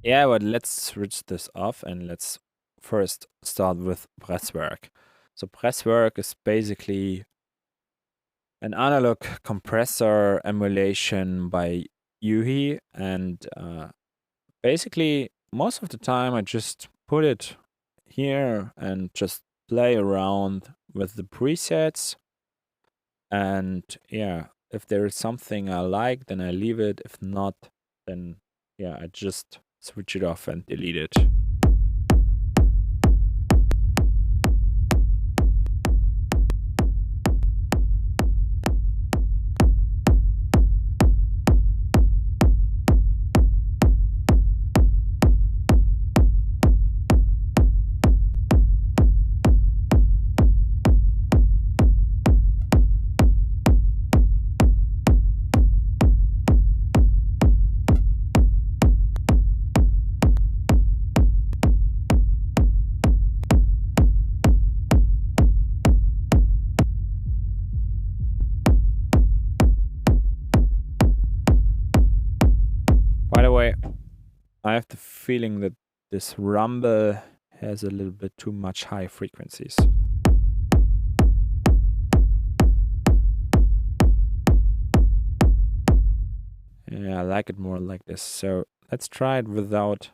Yeah, but let's switch this off and let's first start with Presswork. So Presswork is basically an analog compressor emulation by Yuhi, and basically most of the time I just put it here and just play around with the presets. And yeah, if there is something I like, then I leave it. If not, then yeah, I just switch it off and delete it. By the way, I have the feeling that this rumble has a little bit too much high frequencies. Yeah, I like it more like this. So let's try it without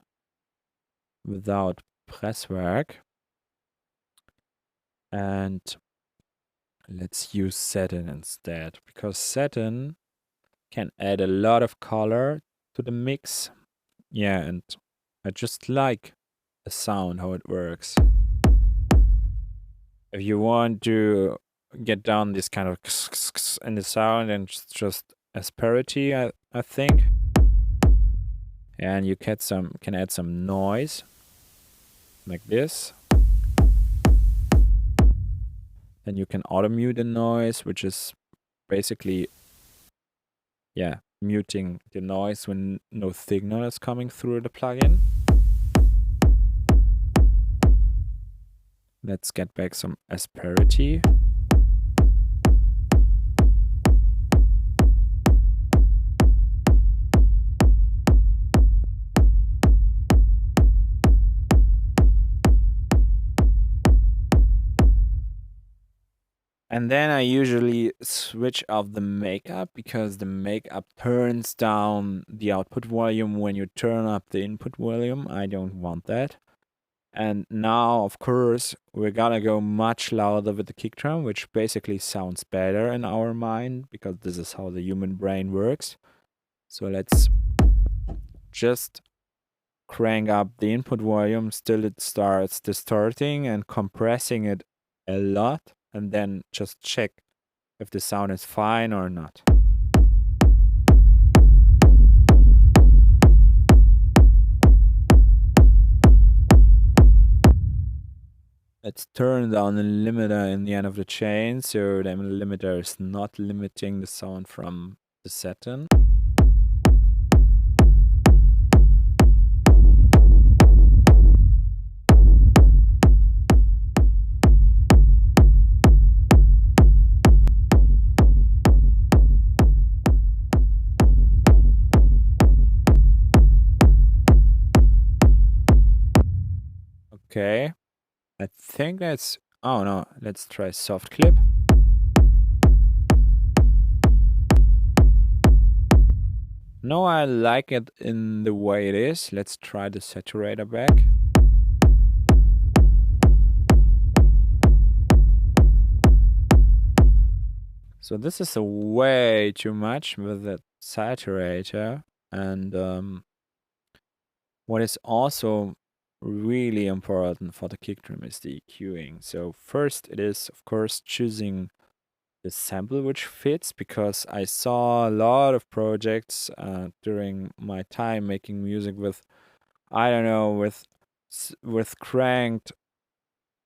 presswork. And let's use satin instead, because satin can add a lot of color to the mix. Yeah, and I just like the sound, how it works. If you want to get down this kind of in the sound and just asperity, I think. And you can add some noise like this. Then you can auto mute the noise, which is basically, yeah, muting the noise when no signal is coming through the plugin. Let's get back some asperity. And then I usually switch off the makeup, because the makeup turns down the output volume when you turn up the input volume. I don't want that. And now, of course, we're gonna go much louder with the kick drum, which basically sounds better in our mind, because this is how the human brain works. So let's just crank up the input volume. Still, it starts distorting and compressing it a lot, and then just check if the sound is fine or not. Let's turn down the limiter in the end of the chain, so the limiter is not limiting the sound from the satin. Okay, I think that's, oh no, let's try soft clip. No, I like it in the way it is. Let's try the saturator back. So this is a way too much with the saturator. And what is also really important for the kick drum is the EQing. So first it is, of course, choosing the sample which fits, because I saw a lot of projects during my time making music with, I don't know, with cranked,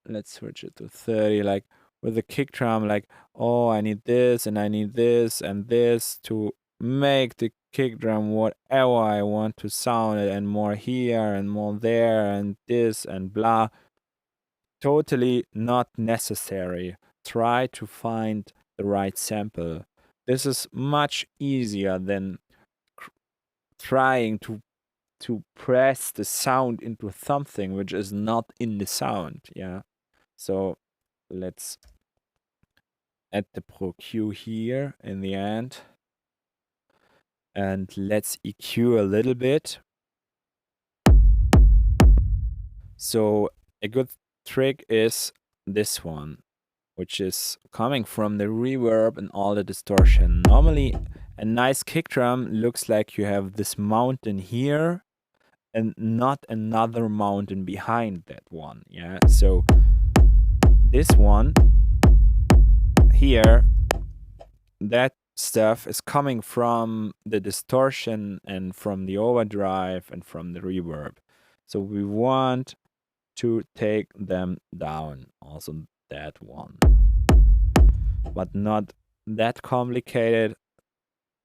let's switch it to 30, like with the kick drum, like, oh, I need this and I need this and this to make the kick drum whatever I want to sound it, and more here and more there and this and blah. Totally not necessary. Try to find the right sample. This is much easier than trying to to press the sound into something which is not in the sound. Yeah. So let's add the Pro Q here in the end. And let's EQ a little bit. So a good trick is this one, which is coming from the reverb and all the distortion. Normally, a nice kick drum looks like you have this mountain here and not another mountain behind that one. Yeah, so this one here, that stuff is coming from the distortion and from the overdrive and from the reverb. So we want to take them down, also that one, but not that complicated.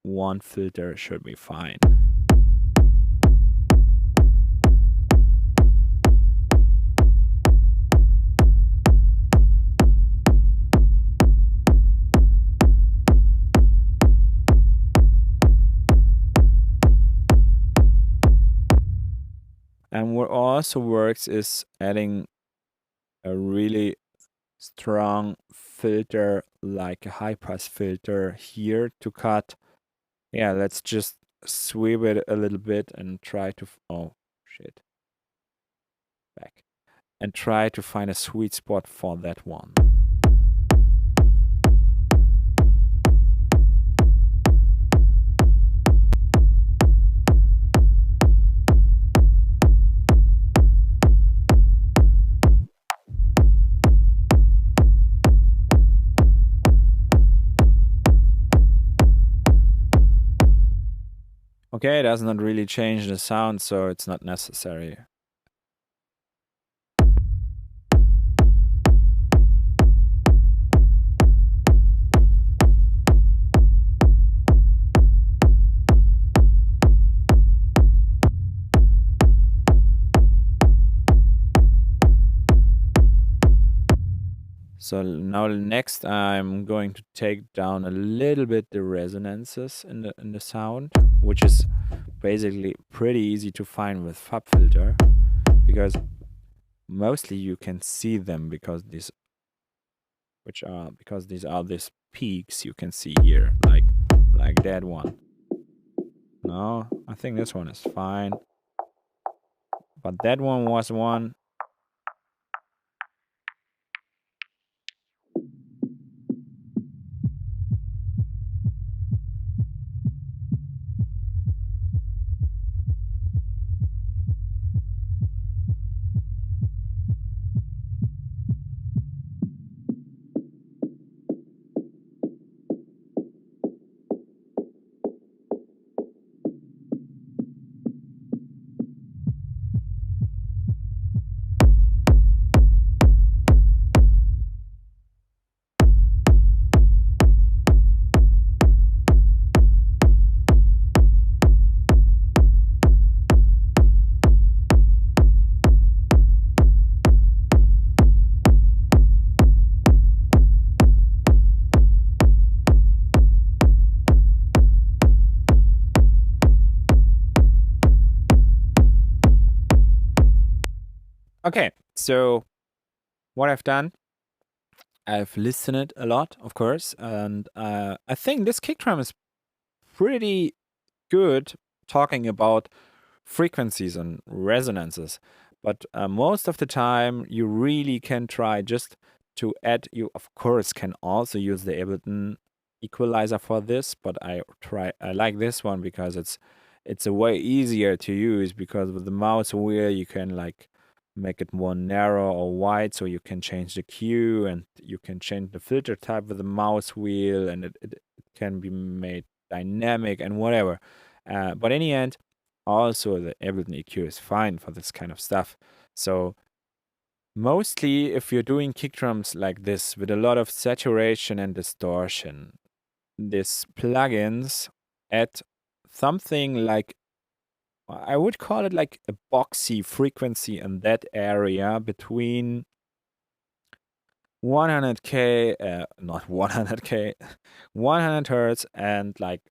One filter should be fine. And what also works is adding a really strong filter, like a high pass filter here to cut. Yeah, let's just sweep it a little bit and try to, oh shit, back, and try to find a sweet spot for that one. Okay, it does not really change the sound, so it's not necessary. So now next I'm going to take down a little bit the resonances in the sound, which is basically pretty easy to find with FabFilter, because mostly you can see them because these are these peaks you can see here, like that one. No, I think this one is fine, but that one was one. Okay, so what I've done, I've listened a lot, of course, and I think this kick drum is pretty good talking about frequencies and resonances. But most of the time, you really can try just to add. You, of course, can also use the Ableton equalizer for this, but I like this one because it's a way easier to use, because with the mouse wheel you can like make it more narrow or wide, so you can change the Q and you can change the filter type with the mouse wheel, and it can be made dynamic and whatever. But in the end, also the Ableton EQ is fine for this kind of stuff. So mostly if you're doing kick drums like this with a lot of saturation and distortion, these plugins add something like, I would call it like a boxy frequency in that area between 100k, not 100k, 100 hertz and like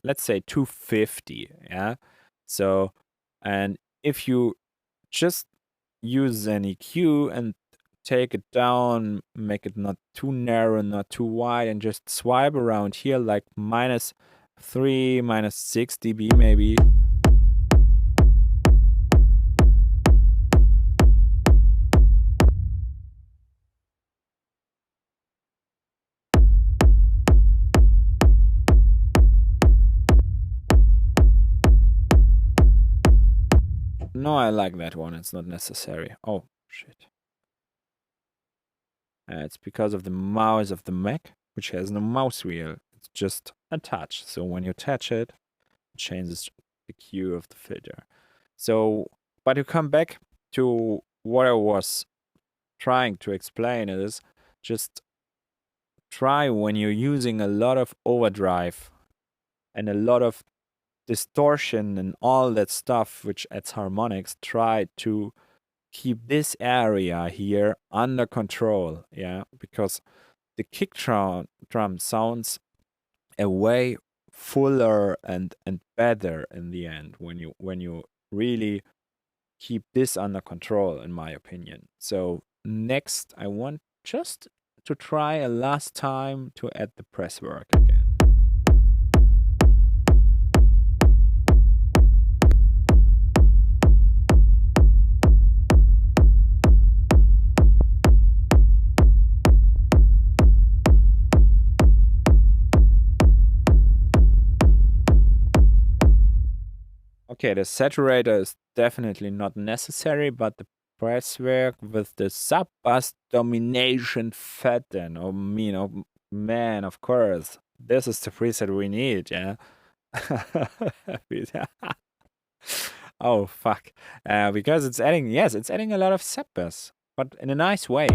let's say 250. Yeah. So And if you just use an EQ and take it down, make it not too narrow, not too wide, and just swipe around here like -3, -6 dB maybe. No, I like that one. It's not necessary. Oh, shit. It's because of the mouse of the Mac, which has no mouse wheel. It's just a touch. So when you touch it, it changes the hue of the filter. So, but to come back to what I was trying to explain is just try when you're using a lot of overdrive and a lot of distortion and all that stuff which adds harmonics, try to keep this area here under control, yeah, because the kick drum sounds a way fuller and better in the end when you really keep this under control, in my opinion. So next I want just to try a last time to add the press work again. Okay, the saturator is definitely not necessary, but the press work with the sub bass domination pattern, man, of course, this is the preset we need, yeah. Oh fuck, because it's adding, yes, it's adding a lot of sub bass, but in a nice way.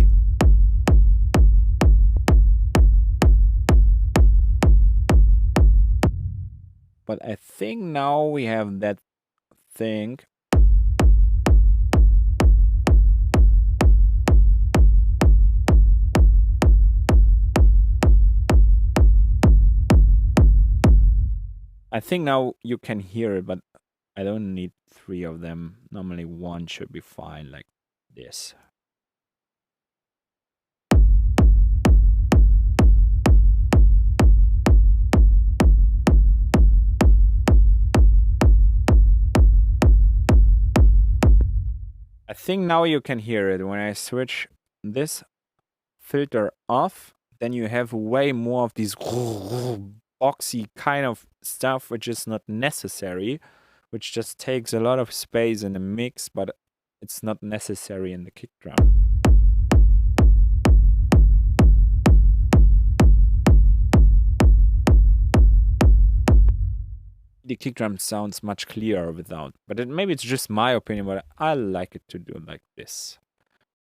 But I think now we have that thing. I think now you can hear it, but I don't need 3 of them. Normally 1 should be fine, like this. I think now you can hear it. When I switch this filter off, then you have way more of these boxy kind of stuff, which is not necessary, which just takes a lot of space in the mix, but it's not necessary in the kick drum. The kick drum sounds much clearer without, but maybe it's just my opinion, but I like it to do like this.